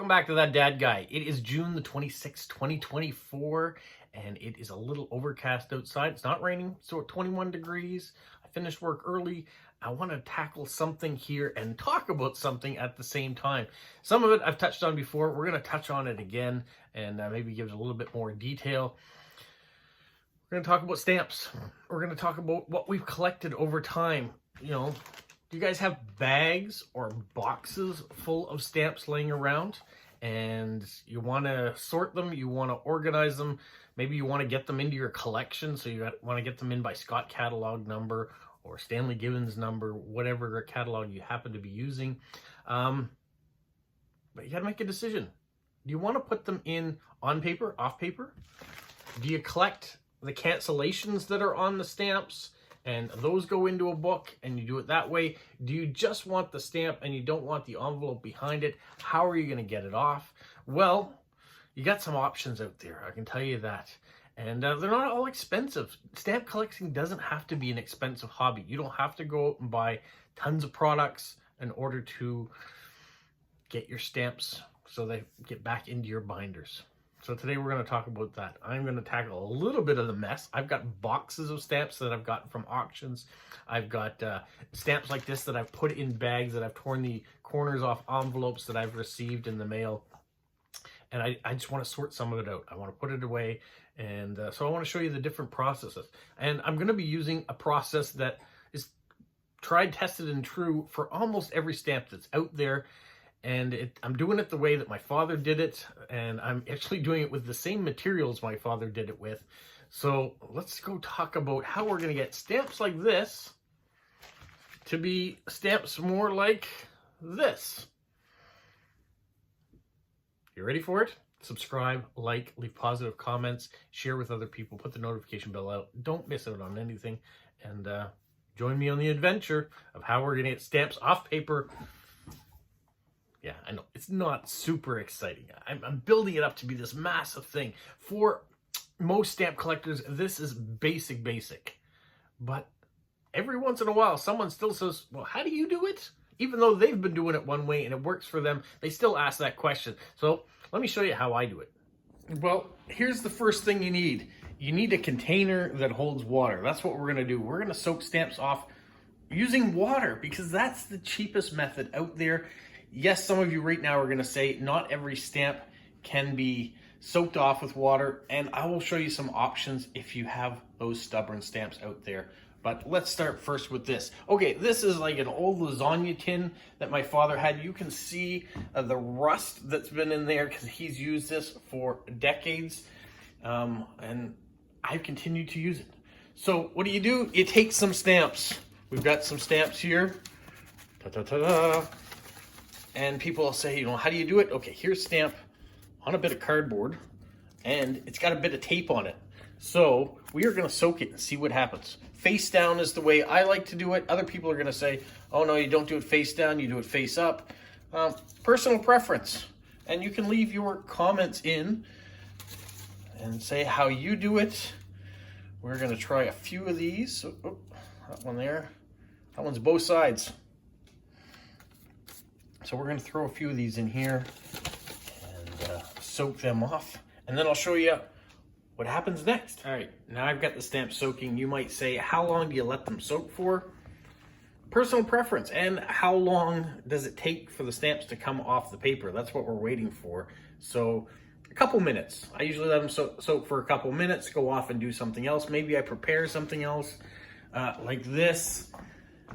welcome back to That Dad Guy. It is June the 26th, 2024, and it is a little overcast outside. It's not raining, so at 21 degrees. I finished work early. I want to tackle something here and talk about something at the same time. Some of it I've touched on before. We're going to touch on it again and maybe give it a little bit more detail. We're going to talk about stamps. We're going to talk about what we've collected over time. You know, do you guys have bags or boxes full of stamps laying around and you want to sort them, you want to organize them, maybe you want to get them into your collection, so you want to get them in by Scott catalog number or Stanley Gibbons number, whatever catalog you happen to be using. But you got to make a decision. Do you want to put them in on paper, off paper? Do you collect the cancellations that are on the stamps and those go into a book and you do it that way? Do you just want the stamp and you don't want the envelope behind it? How are you going to get it off? Well, you got some options out there, I can tell you that. And they're not all expensive. Stamp collecting doesn't have to be an expensive hobby. You don't have to go out and buy tons of products in order to get your stamps so they get back into your binders. So today we're going to talk about that. I'm going to tackle a little bit of the mess. I've got boxes of stamps that I've gotten from auctions. I've got stamps like this that I've put in bags, that I've torn the corners off envelopes that I've received in the mail. And I just want to sort some of it out. I want to put it away. And so I want to show you the different processes. And I'm going to be using a process that is tried, tested, and true for almost every stamp that's out there. And I'm doing it the way that my father did it, and I'm actually doing it with the same materials my father did it with. So let's go talk about how we're going to get stamps like this to be stamps more like this. You ready for it? Subscribe, like, leave positive comments, share with other people, put the notification bell out. Don't miss out on anything, and join me on the adventure of how we're going to get stamps off paper. Yeah, I know, it's not super exciting. I'm building it up to be this massive thing. For most stamp collectors, this is basic. But every once in a while, someone still says, well, how do you do it? Even though they've been doing it one way and it works for them, they still ask that question. So let me show you how I do it. Well, here's the first thing you need. You need a container that holds water. That's what we're going to do. We're going to soak stamps off using water because that's the cheapest method out there. Yes, some of you right now are going to say not every stamp can be soaked off with water, and I will show you some options if you have those stubborn stamps out there. But let's start first with this. Okay, this is like an old lasagna tin that my father had. You can see the rust that's been in there because he's used this for decades, and I've continued to use it. So what do? You take some stamps. We've got some stamps here. Ta-ta-ta-ta. And people will say, you know, how do you do it? Okay, here's a stamp on a bit of cardboard, and it's got a bit of tape on it. So we are going to soak it and see what happens. Face down is the way I like to do it. Other people are going to say, oh no, you don't do it face down, you do it face up. Personal preference. And you can leave your comments in and say how you do it. We're going to try a few of these. Oh, that one there. That one's both sides. So we're going to throw a few of these in here and soak them off. And then I'll show you what happens next. All right, now I've got the stamp soaking. You might say, how long do you let them soak for? Personal preference. And how long does it take for the stamps to come off the paper? That's what we're waiting for. So a couple minutes. I usually let them soak for a couple minutes, go off and do something else. Maybe I prepare something else like this.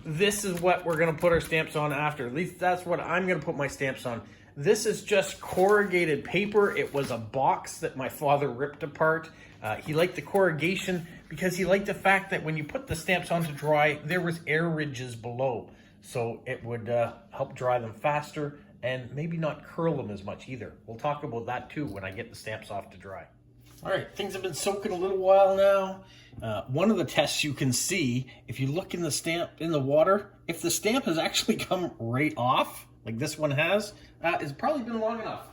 This is what we're going to put our stamps on after. At least that's what I'm going to put my stamps on. This is just corrugated paper. It was a box that my father ripped apart. He liked the corrugation because he liked the fact that when you put the stamps on to dry, there was air ridges below. So it would help dry them faster and maybe not curl them as much either. We'll talk about that too when I get the stamps off to dry. All right, things have been soaking a little while now. One of the tests you can see, if you look in the stamp in the water, if the stamp has actually come right off, like this one has, it's probably been long enough.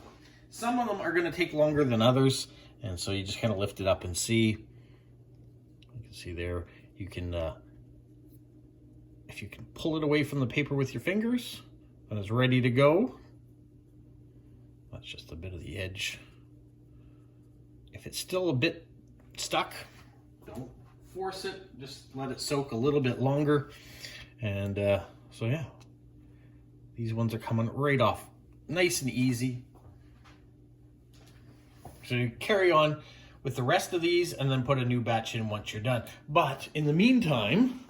Some of them are going to take longer than others, and so you just kind of lift it up and see. You can see there, you can, if you can pull it away from the paper with your fingers, then it's ready to go. That's just a bit of the edge. If it's still a bit stuck, don't force it, just let it soak a little bit longer. And so yeah, these ones are coming right off nice and easy. So you carry on with the rest of these and then put a new batch in once you're done. But in the meantime,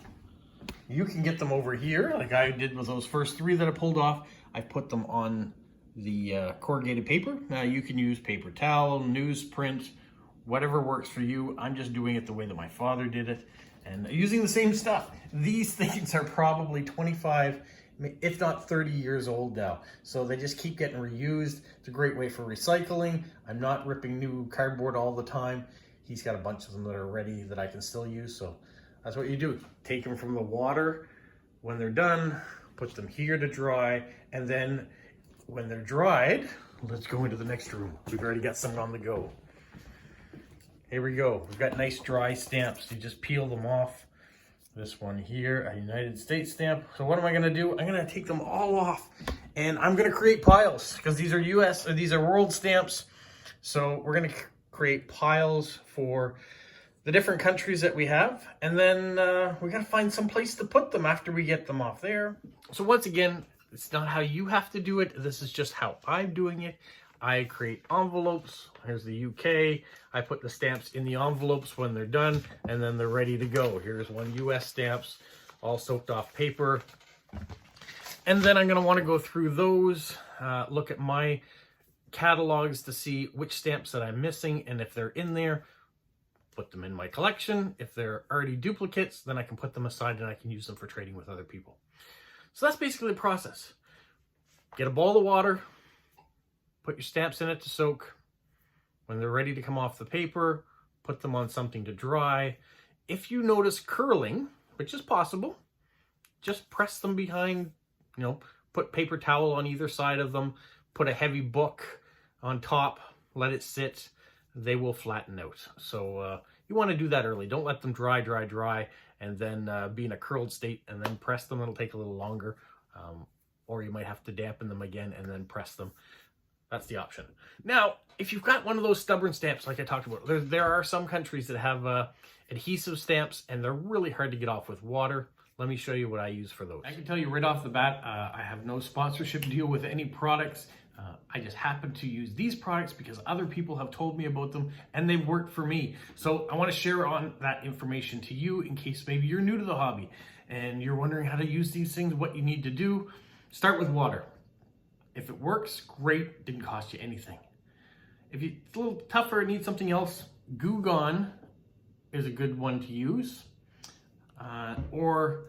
you can get them over here like I did with those first 3 that I pulled off. I put them on the corrugated paper. Now you can use paper towel, newsprint, whatever works for you. I'm just doing it the way that my father did it and using the same stuff. These things are probably 25, if not 30 years old now. So they just keep getting reused. It's a great way for recycling. I'm not ripping new cardboard all the time. He's got a bunch of them that are ready that I can still use. So that's what you do. Take them from the water. When they're done, put them here to dry. And then when they're dried, let's go into the next room. We've already got some on the go. Here we go. We've got nice dry stamps. You just peel them off. This one here, a United States stamp. So what am I gonna do? I'm gonna take them all off and I'm gonna create piles because these are US, or these are world stamps. So we're gonna create piles for the different countries that we have. And then we gotta find some place to put them after we get them off there. So once again, it's not how you have to do it. This is just how I'm doing it. I create envelopes. Here's the UK. I put the stamps in the envelopes when they're done, and then they're ready to go. Here's one US stamps, all soaked off paper. And then I'm gonna wanna go through those, look at my catalogs to see which stamps that I'm missing, and if they're in there, put them in my collection. If they're already duplicates, then I can put them aside and I can use them for trading with other people. So that's basically the process. Get a bowl of water, put your stamps in it to soak. When they're ready to come off the paper, put them on something to dry. If you notice curling, which is possible, just press them behind, put paper towel on either side of them, put a heavy book on top, let it sit, they will flatten out. So you want to do that early. Don't let them dry, and then be in a curled state and then press them. It'll take a little longer. Or you might have to dampen them again and then press them. That's the option. Now, if you've got one of those stubborn stamps like I talked about, there are some countries that have adhesive stamps and they're really hard to get off with water. Let me show you what I use for those. I can tell you right off the bat, I have no sponsorship deal with any products. I just happen to use these products because other people have told me about them and they've worked for me. So I want to share on that information to you in case maybe you're new to the hobby and you're wondering how to use these things, what you need to do. Start with water. If it works, great, didn't cost you anything. If it's a little tougher and need something else, Goo Gone is a good one to use. Or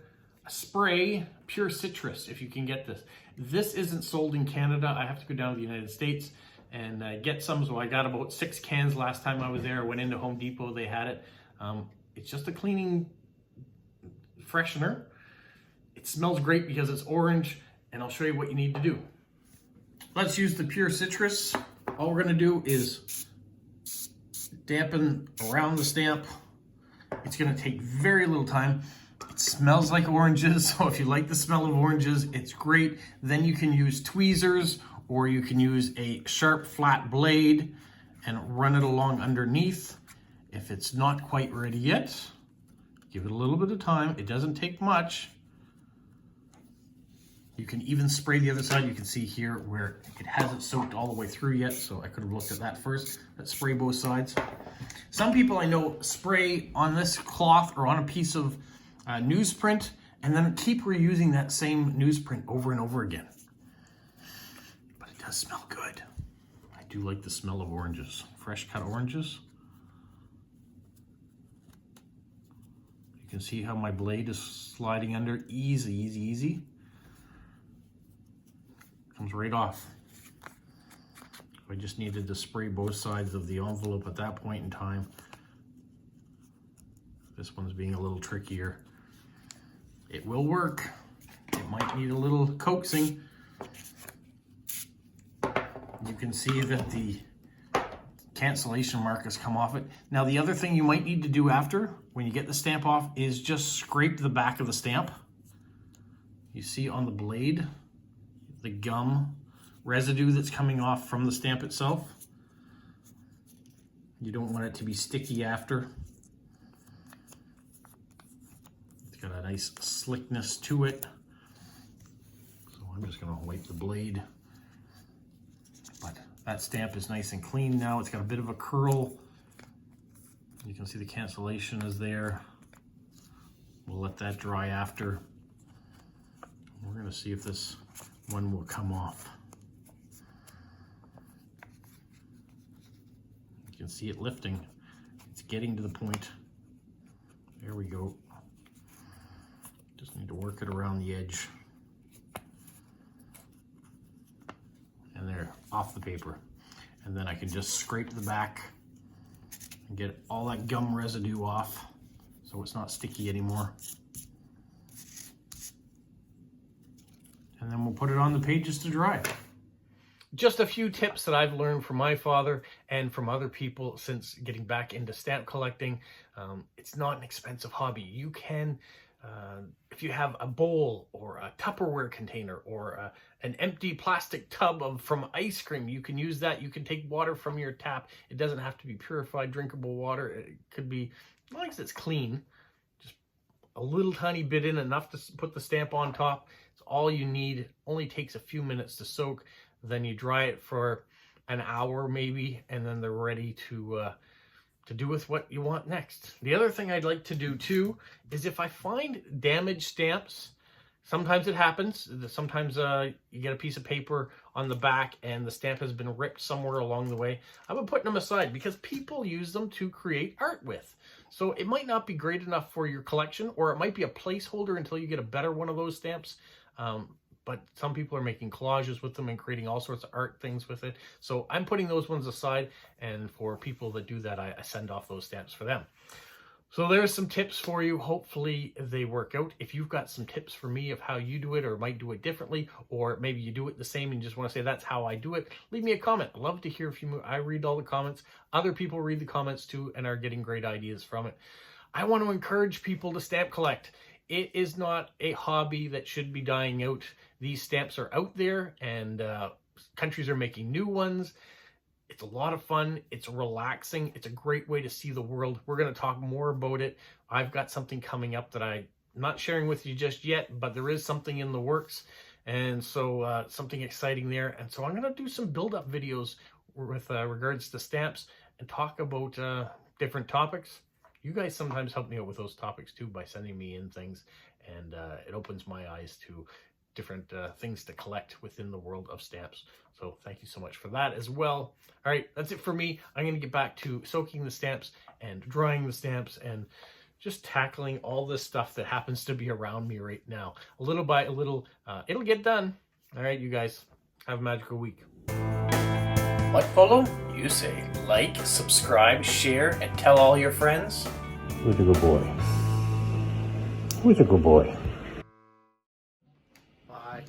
a spray, Pure Citrus, if you can get this. This isn't sold in Canada. I have to go down to the United States and get some. So I got about 6 cans last time I was there. I went into Home Depot, they had it. It's just a cleaning freshener. It smells great because it's orange, and I'll show you what you need to do. Let's use the Pure Citrus. All we're gonna do is dampen around the stamp. It's gonna take very little time. It smells like oranges, so if you like the smell of oranges, it's great. Then you can use tweezers, or you can use a sharp flat blade and run it along underneath. If it's not quite ready yet, give it a little bit of time. It doesn't take much. You can even spray the other side. You can see here where it hasn't soaked all the way through yet, so I could have looked at that first. Let's spray both sides. Some people I know spray on this cloth or on a piece of newsprint and then keep reusing that same newsprint over and over again. But it does smell good. I do like the smell of oranges, fresh cut oranges. You can see how my blade is sliding under. Easy, easy, easy. Comes right off. I just needed to spray both sides of the envelope at that point in time. This one's being a little trickier. It will work. It might need a little coaxing. You can see that the cancellation mark has come off it. Now the other thing you might need to do after, when you get the stamp off, is just scrape the back of the stamp. You see on the blade, the gum residue that's coming off from the stamp itself. You don't want it to be sticky after. It's got a nice slickness to it. So I'm just gonna wipe the blade. But that stamp is nice and clean now. It's got a bit of a curl. You can see the cancellation is there. We'll let that dry after. We're gonna see if this one will come off. You can see it lifting. It's getting to the point. There we go. Just need to work it around the edge. And there, off the paper. And then I can just scrape the back and get all that gum residue off so it's not sticky anymore. And then we'll put it on the pages to dry. Just a few tips that I've learned from my father and from other people since getting back into stamp collecting. It's not an expensive hobby. You can, if you have a bowl or a Tupperware container or an empty plastic tub from ice cream, you can use that. You can take water from your tap. It doesn't have to be purified, drinkable water. It could be, as long as it's clean, just a little tiny bit in, enough to put the stamp on top. It's all you need. It only takes a few minutes to soak. Then you dry it for an hour maybe, and then they're ready to do with what you want next. The other thing I'd like to do too is if I find damaged stamps, sometimes it happens. Sometimes you get a piece of paper on the back and the stamp has been ripped somewhere along the way. I've been putting them aside because people use them to create art with. So it might not be great enough for your collection, or it might be a placeholder until you get a better one of those stamps. But some people are making collages with them and creating all sorts of art things with it. So I'm putting those ones aside, and for people that do that, I send off those stamps for them. So there's some tips for you. Hopefully they work out. If you've got some tips for me of how you do it or might do it differently, or maybe you do it the same and you just want to say that's how I do it, leave me a comment. I'd love to hear from you. I read all the comments. Other people read the comments too and are getting great ideas from it. I want to encourage people to stamp collect. It is not a hobby that should be dying out. These stamps are out there, and countries are making new ones. It's a lot of fun. It's relaxing. It's a great way to see the world. We're going to talk more about it. I've got something coming up that I'm not sharing with you just yet, but there is something in the works. And so something exciting there. And so I'm going to do some build-up videos with regards to stamps and talk about different topics. You guys sometimes help me out with those topics too by sending me in things, and it opens my eyes to different things to collect within the world of stamps. So thank you so much for that as well. All right, that's it for me. I'm going to get back to soaking the stamps and drying the stamps and just tackling all this stuff that happens to be around me right now. A little by a little, it'll get done. All right, you guys, have a magical week. What follow? You say like, subscribe, share, and tell all your friends. Who's a good boy? Who's a good boy? Bye.